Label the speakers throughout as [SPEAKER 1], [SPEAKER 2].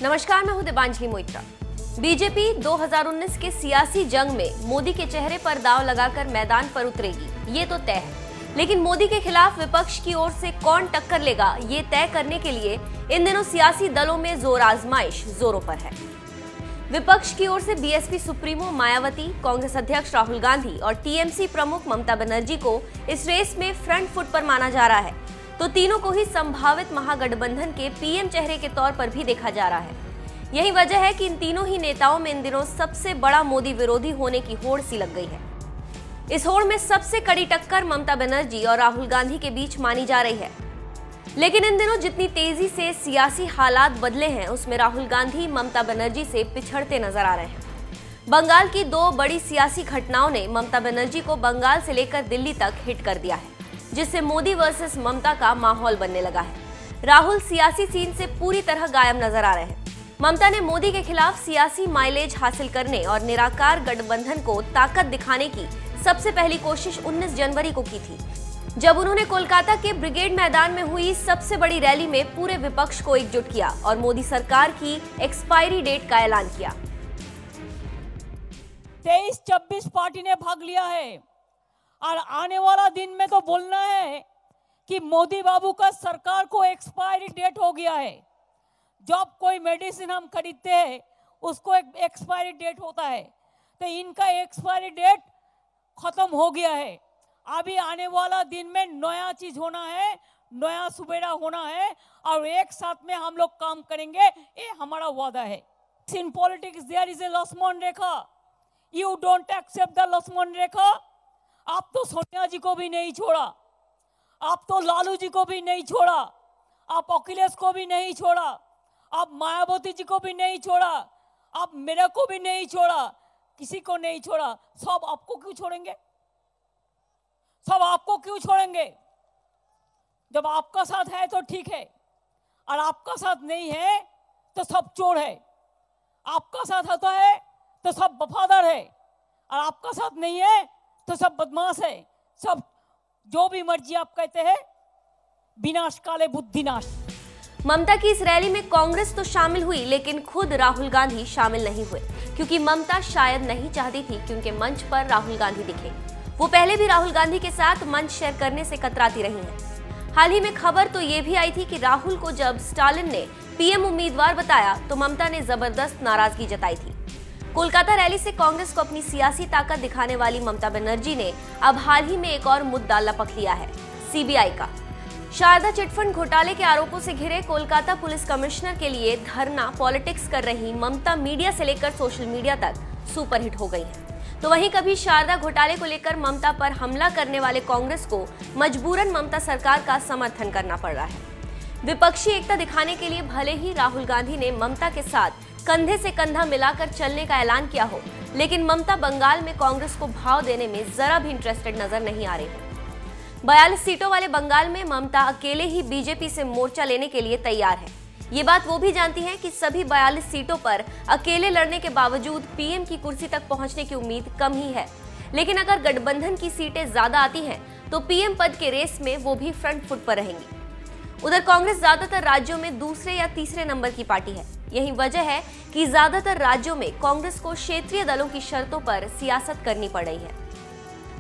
[SPEAKER 1] नमस्कार, मैं हूं दिबांजलि मोइत्रा। बीजेपी 2019 के सियासी जंग में मोदी के चेहरे पर दांव लगाकर मैदान पर उतरेगी, ये तो तय है। लेकिन मोदी के खिलाफ विपक्ष की ओर से कौन टक्कर लेगा, ये तय करने के लिए इन दिनों सियासी दलों में जोर आजमाइश जोरों पर है। विपक्ष की ओर से बीएसपी सुप्रीमो मायावती, कांग्रेस अध्यक्ष राहुल गांधी और टीएमसी प्रमुख ममता बनर्जी को इस रेस में फ्रंट फुट पर माना जा रहा है, तो तीनों को ही संभावित महागठबंधन के पीएम चेहरे के तौर पर भी देखा जा रहा है। यही वजह है कि इन तीनों ही नेताओं में इन दिनों सबसे बड़ा मोदी विरोधी होने की होड़ सी लग गई है। इस होड़ में सबसे कड़ी टक्कर ममता बनर्जी और राहुल गांधी के बीच मानी जा रही है। लेकिन इन दिनों जितनी तेजी से सियासी हालात बदले हैं, उसमें राहुल गांधी ममता बनर्जी से पिछड़ते नजर आ रहे हैं। बंगाल की दो बड़ी सियासी घटनाओं ने ममता बनर्जी को बंगाल से लेकर दिल्ली तक हिट कर दिया है, जिससे मोदी वर्सेस ममता का माहौल बनने लगा है। राहुल सियासी सीन से पूरी तरह गायब नजर आ रहे हैं। ममता ने मोदी के खिलाफ सियासी माइलेज हासिल करने और निराकार गठबंधन को ताकत दिखाने की सबसे पहली कोशिश 19 जनवरी को की थी, जब उन्होंने कोलकाता के ब्रिगेड मैदान में हुई सबसे बड़ी रैली में पूरे विपक्ष को एकजुट किया और मोदी सरकार की एक्सपायरी डेट का ऐलान किया।
[SPEAKER 2] 23-26 पार्टी ने भाग लिया है और आने वाला दिन में तो बोलना है कि मोदी बाबू का सरकार को एक्सपायरी डेट हो गया है। जब कोई मेडिसिन हम खरीदते हैं उसको एक एक्सपायरी डेट होता है, तो इनका एक्सपायरी डेट खत्म हो गया है। अभी आने वाला दिन में नया चीज होना है, नया सुबेरा होना है और एक साथ में हम लोग काम करेंगे, ये हमारा वादा है। In politics there is a Lakshman Rekha, you don't accept the Lakshman Rekha. आप तो सोनिया जी को भी नहीं छोड़ा, आप तो लालू जी को भी नहीं छोड़ा, आप अखिलेश को भी नहीं छोड़ा, आप मायावती जी को भी नहीं छोड़ा, आप मेरे को भी नहीं छोड़ा, किसी को नहीं छोड़ा। सब आपको क्यों छोड़ेंगे? सब आपको क्यों छोड़ेंगे? जब आपका साथ है तो ठीक है, और आपका साथ नहीं है तो सब चोर है। आपका साथ होता है तो सब वफादार है, और आपका साथ नहीं है तो सब बदमाश है। सब जो भी मर्जी आप कहते हैं, विनाश काले बुद्धिनाश।
[SPEAKER 1] ममता की इस रैली में कांग्रेस तो शामिल हुई, लेकिन खुद राहुल गांधी शामिल नहीं हुए, क्योंकि ममता शायद नहीं चाहती थी कि उनके मंच पर राहुल गांधी दिखे। वो पहले भी राहुल गांधी के साथ मंच शेयर करने से कतराती रही हैं। हाल ही में खबर तो ये भी आई थी कि राहुल को जब स्टालिन ने पीएम उम्मीदवार बताया तो ममता ने जबरदस्त नाराजगी जताई थी। कोलकाता रैली से कांग्रेस को अपनी सियासी ताकत दिखाने वाली ममता बनर्जी ने अब हाल ही में एक और मुद्दा लपक लिया है, सीबीआई का। शारदा चिटफंड घोटाले के आरोपों से घिरे कोलकाता पुलिस कमिश्नर के लिए धरना पॉलिटिक्स कर रही ममता मीडिया से लेकर सोशल मीडिया तक सुपरहिट हो गई है। तो वहीं कभी शारदा घोटाले को लेकर ममता पर हमला करने वाले कांग्रेस को मजबूरन ममता सरकार का समर्थन करना पड़ रहा है। विपक्षी एकता दिखाने के लिए भले ही राहुल गांधी ने ममता के साथ कंधे से कंधा मिलाकर चलने का ऐलान किया हो, लेकिन ममता बंगाल में कांग्रेस को भाव देने में जरा भी इंटरेस्टेड नजर नहीं आ रही है। 42 सीटों वाले बंगाल में ममता अकेले ही बीजेपी से मोर्चा लेने के लिए तैयार है। ये बात वो भी जानती हैं कि सभी 42 सीटों पर अकेले लड़ने के बावजूद पीएम की कुर्सी तक पहुंचने की उम्मीद कम ही है। लेकिन अगर गठबंधन की सीटें ज्यादा आती हैं, तो पीएम पद के रेस में वो भी फ्रंट फुट पर रहेंगी। उधर कांग्रेस ज्यादातर राज्यों में दूसरे या तीसरे नंबर की पार्टी है। यही वजह है कि ज्यादातर राज्यों में कांग्रेस को क्षेत्रीय दलों की शर्तों पर सियासत करनी पड़ रही है।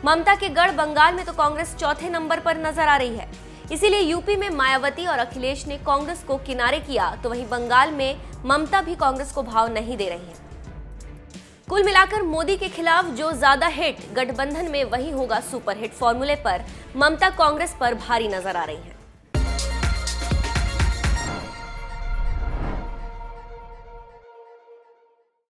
[SPEAKER 1] ममता के गढ़ बंगाल में तो कांग्रेस चौथे नंबर पर नजर आ रही है। इसीलिए यूपी में मायावती और अखिलेश ने कांग्रेस को किनारे किया, तो वहीं बंगाल में ममता भी कांग्रेस को भाव नहीं दे रही है। कुल मिलाकर मोदी के खिलाफ जो ज्यादा हिट गठबंधन में वही होगा सुपरहिट फॉर्मूले पर ममता कांग्रेस पर भारी नजर आ रही है।